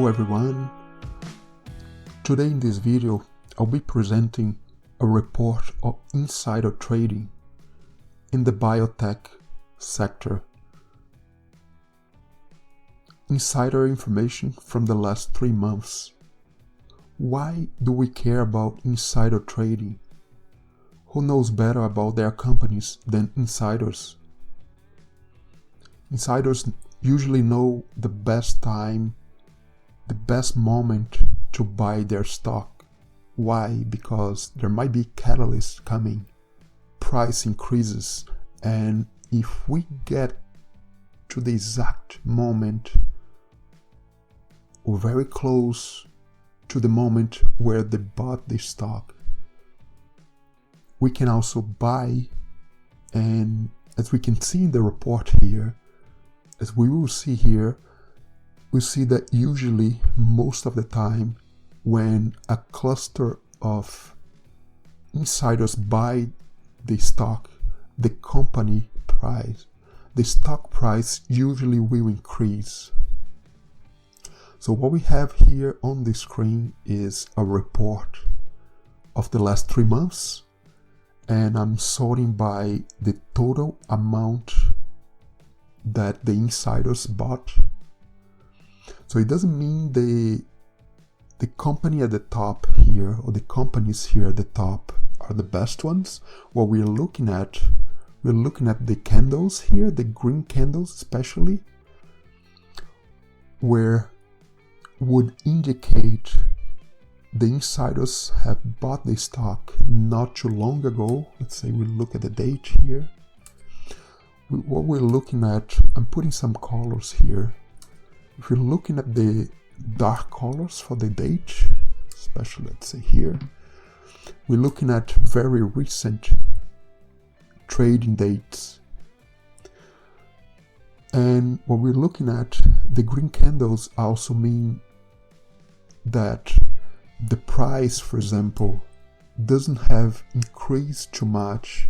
Hello everyone. Today in this video I'll be presenting a report of insider trading in the biotech sector. Insider information from the last 3 months. Why do we care about insider trading? Who knows better about their companies than insiders? Insiders usually know the best time, the best moment to buy their stock. Why? Because there might be catalysts coming, price increases, and if we get to the exact moment or very close to the moment where they bought the stock, we can also buy. And as we can see in the report here, as we will see here, we see that usually most of the time when a cluster of insiders buy the stock, the company price, the stock price usually will increase. So what we have here on the screen is a report of the last 3 months, and I'm sorting by the total amount that the insiders bought. So it doesn't mean the company at the top here, or the companies here at the top, are the best ones. What we're looking at the candles here, the green candles especially, where would indicate the insiders have bought the stock not too long ago. Let's say we look at the date here. What we're looking at, I'm putting some colors here. If you're looking at the dark colors for the date, especially let's say here, we're looking at very recent trading dates. And what we're looking at, the green candles also mean that the price, for example, doesn't have increased too much.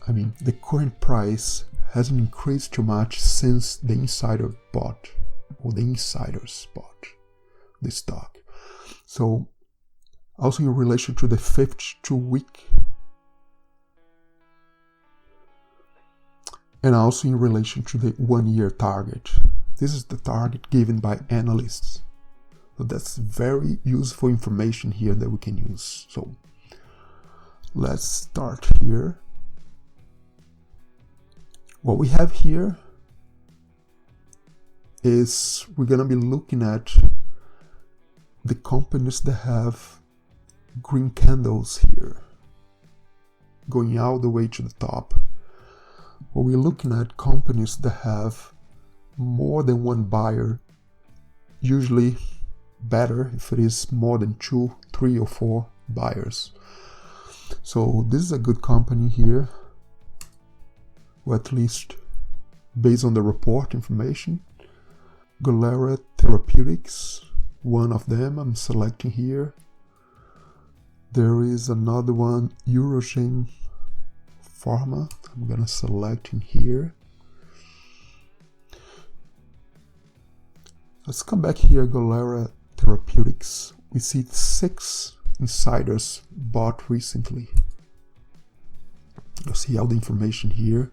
I mean, the current price hasn't increased too much since the insider bought, or the insiders bought the stock. So also in relation to the 52 week, and also in relation to the 1 year target. This is the target given by analysts. So that's very useful information here that we can use. So let's start here. What we have here is we're going to be looking at the companies that have green candles here, going all the way to the top. What we're looking at companies that have more than one buyer, usually better if it is more than 2, 3, or 4 buyers. So this is a good company here, or at least based on the report information. Onconova Therapeutics, one of them I'm selecting here. There is another one, Eurogen Pharma, I'm gonna select in here. Let's come back here, Onconova Therapeutics. We see 6 insiders bought recently. You'll see all the information here.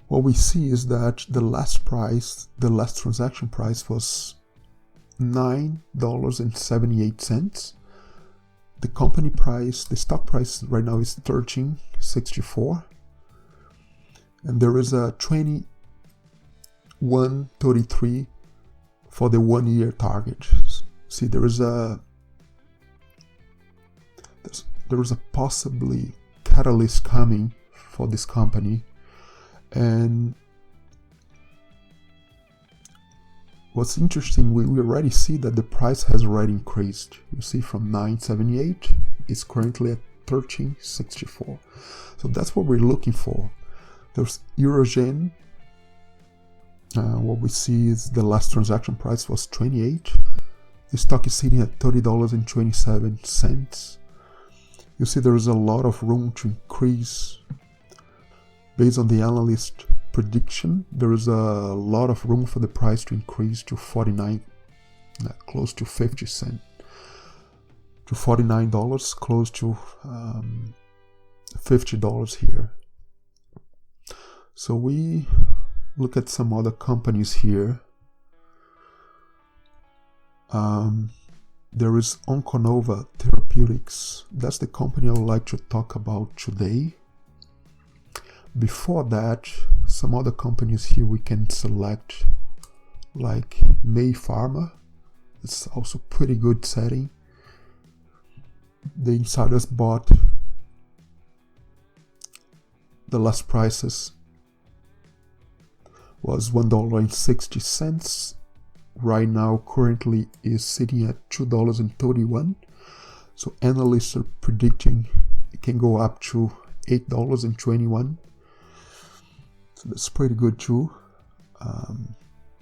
What we see is that the last transaction price was $9.78. The company price, the stock price right now is $13.64, and there is a $21.33 for the 1 year target. See, there is a possibly catalyst coming for this company. And what's interesting, we already see that the price has already increased. You see, from $9.78, it's currently at $13.64. So that's what we're looking for. There's Eurogen. What we see is the last transaction price was $28. The stock is sitting at $30.27. You see there is a lot of room to increase based on the analyst prediction, there is a lot of room for the price to increase to 49, close to 50 cents, to $49, close to $50 here. So we look at some other companies here. There is Onconova Therapeutics. That's the company I would like to talk about today. Before that, some other companies here we can select, like May Pharma. It's also pretty good setting. The insiders bought, the last prices was $1.60. Right now, currently is sitting at $2.31. So analysts are predicting it can go up to $8.21. So that's pretty good too.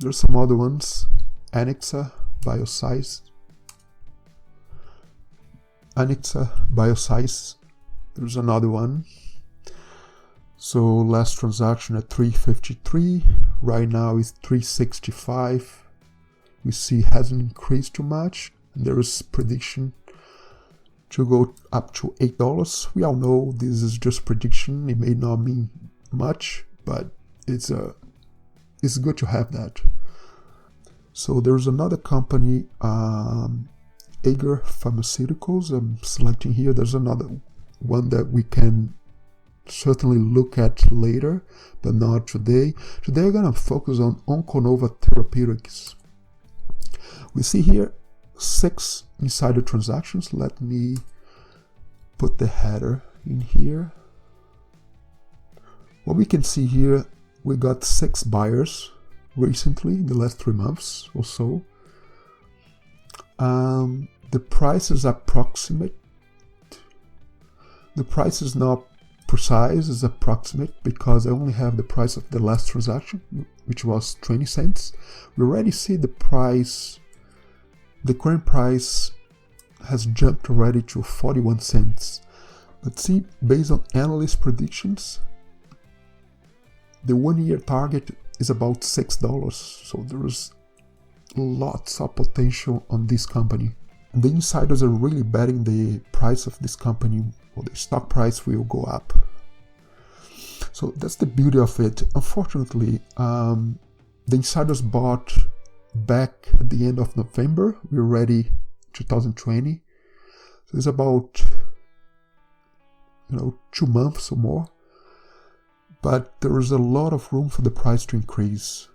There's some other ones. Anixa Bioscience. There's another one. So last transaction at 353. Right now is 365. We see it hasn't increased too much. And there is prediction to go up to $8. We all know this is just prediction. It may not mean much, but it's good to have that. So there's another company, Ager Pharmaceuticals. I'm selecting here. There's another one that we can certainly look at later, but not today. Today I'm gonna focus on Onconova Therapeutics. We see here 6 insider transactions. Let me put the header in here. What we can see here, we got 6 buyers recently in the last 3 months or so. The price is approximate. The price is not precise, it's approximate because I only have the price of the last transaction, which was 20 cents. We already see the price, the current price has jumped already to 41 cents. But see, based on analyst predictions, the 1-year target is about $6. So there is lots of potential on this company. The insiders are really betting the price of this company, or the stock price, will go up. So that's the beauty of it. Unfortunately, the insiders bought back at the end of November. We're already 2020. So it's about 2 months or more. But there is a lot of room for the price to increase.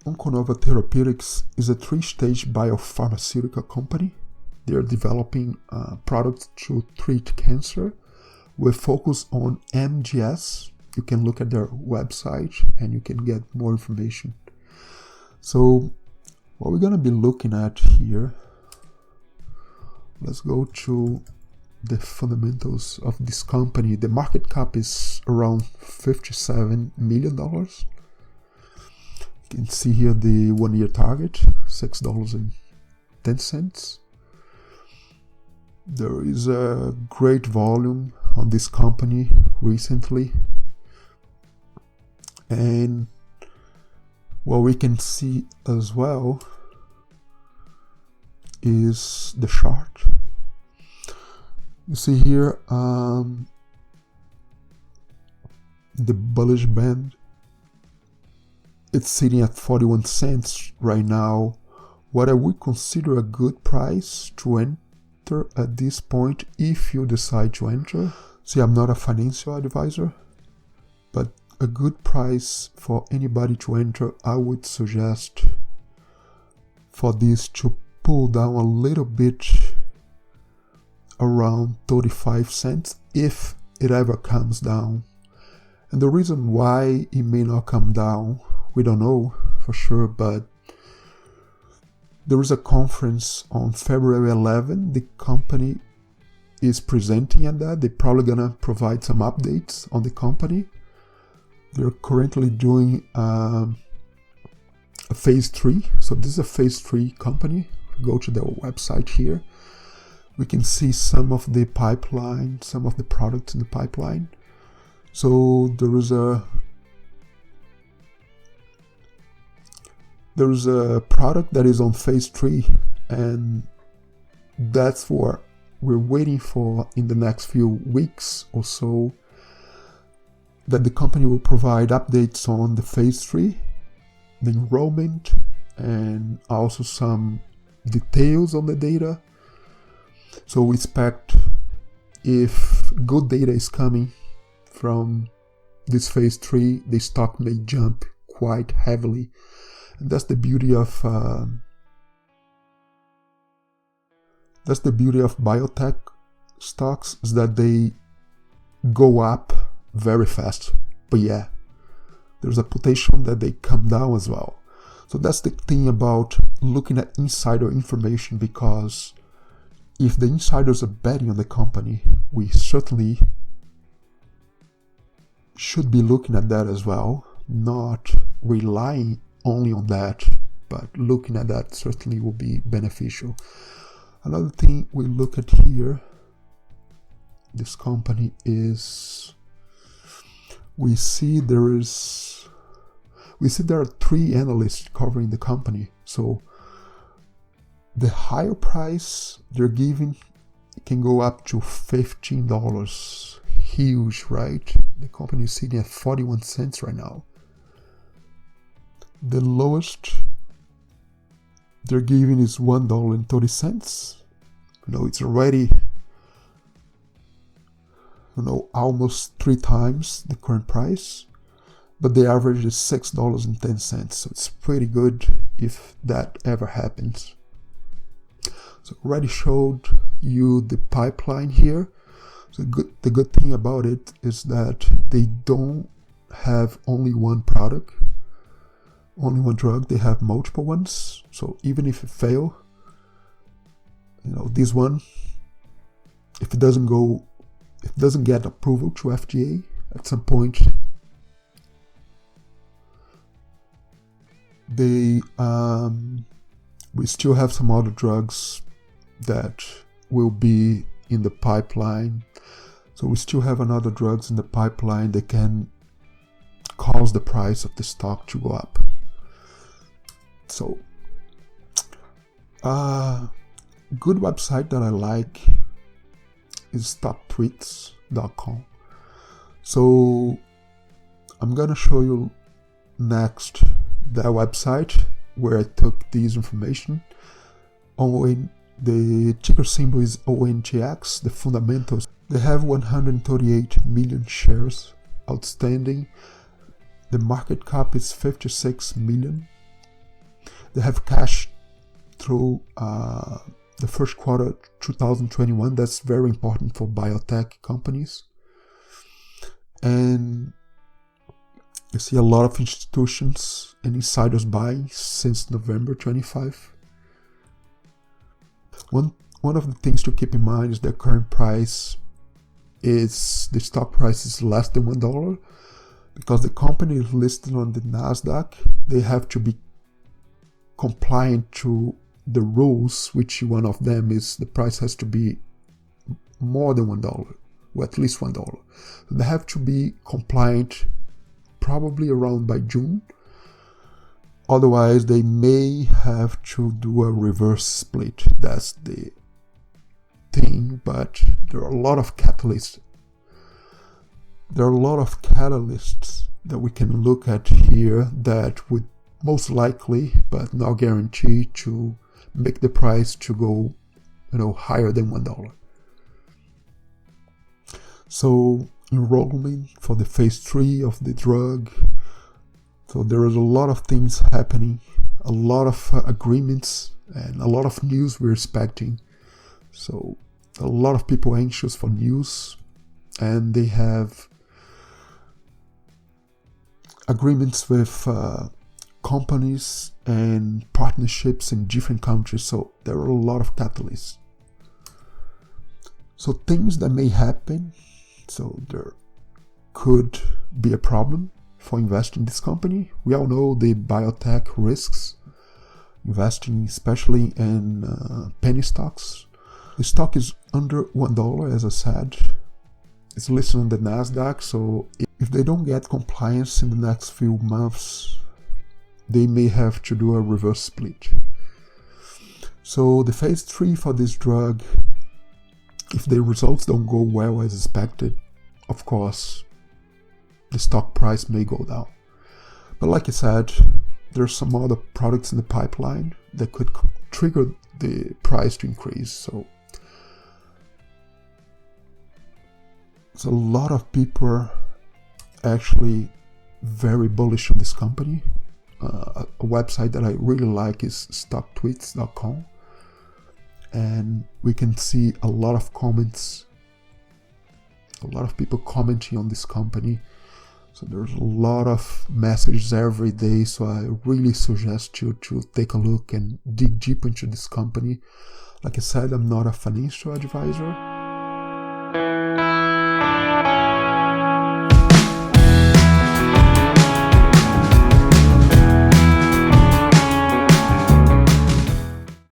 Onconova Therapeutics is a 3-stage biopharmaceutical company. They are developing products to treat cancer with focus on MGS. You can look at their website and you can get more information. So what we're going to be looking at here, let's go to the fundamentals of this company. The market cap is around $57 million. You can see here the 1-year target, $6.10. There is a great volume on this company recently. And what we can see as well is the chart. You see here the bullish band. It's sitting at 41 cents right now. What I would consider a good price to enter at this point if you decide to enter. See, I'm not a financial advisor, but a good price for anybody to enter, I would suggest for this to pull down a little bit around 35 cents if it ever comes down. And the reason why it may not come down, we don't know for sure, but there is a conference on February 11. The company is presenting at that. They're probably gonna provide some updates on the company. They're currently doing a phase 3. So this is a phase 3 company. Go to their website here. We can see some of the pipeline, some of the products in the pipeline. So there is a There's a product that is on phase 3, and that's what we're waiting for in the next few weeks or so, that the company will provide updates on the phase 3, the enrollment, and also some details on the data. So we expect, if good data is coming from this phase 3, the stock may jump quite heavily. And that's the beauty of biotech stocks, is that they go up very fast. But yeah, there's a potential that they come down as well. So that's the thing about looking at insider information, because if the insiders are betting on the company, we certainly should be looking at that as well, not relying only on that, but looking at that certainly will be beneficial. Another thing we look at here, this company, is we see there are 3 analysts covering the company. So the higher price they're giving can go up to $15. Huge, right? The company is sitting at 41 cents right now. The lowest they're giving is $1.30. It's already almost 3 times the current price, but the average is $6.10. So it's pretty good if that ever happens. So already showed you the pipeline here. So the good thing about it is that they don't have only one product, only one drug. They have multiple ones. So even if it fails, this one, if it doesn't get approval to FDA at some point, we still have some other drugs that will be in the pipeline. So we still have another drugs in the pipeline that can cause the price of the stock to go up. So good website that I like is stoptweets.com. So I'm gonna show you next that website where I took this information. The ticker symbol is ONGX, the fundamentals. They have 138 million shares outstanding. The market cap is 56 million. They have cash through the first quarter 2021. That's very important for biotech companies. And you see a lot of institutions and insiders buying since November 25. One of the things to keep in mind is the current price is, the stock price is less than $1, because the company is listed on the Nasdaq. They have to be compliant to the rules, which one of them is the price has to be more than $1, or at least $1. So they have to be compliant probably around by June. Otherwise, they may have to do a reverse split. That's the thing, but there are a lot of catalysts. There are a lot of catalysts that we can look at here that would most likely, but not guarantee, to make the price to go, higher than $1. So enrollment for the phase 3 of the drug. So there is a lot of things happening, a lot of agreements, and a lot of news we're expecting. So a lot of people anxious for news, and they have agreements with companies and partnerships in different countries. So there are a lot of catalysts. So things that may happen. So there could be a problem for investing in this company. We all know the biotech risks, investing especially in penny stocks. The stock is under $1, as I said. It's listed on the Nasdaq, so if they don't get compliance in the next few months, they may have to do a reverse split. So the phase 3 for this drug, if the results don't go well as expected, of course, the stock price may go down. But like I said, there's some other products in the pipeline that could trigger the price to increase. So a lot of people are actually very bullish on this company. A website that I really like is stocktweets.com, and we can see a lot of comments, a lot of people commenting on this company. So there's a lot of messages every day, so I really suggest you to take a look and dig deep into this company. Like I said, I'm not a financial advisor,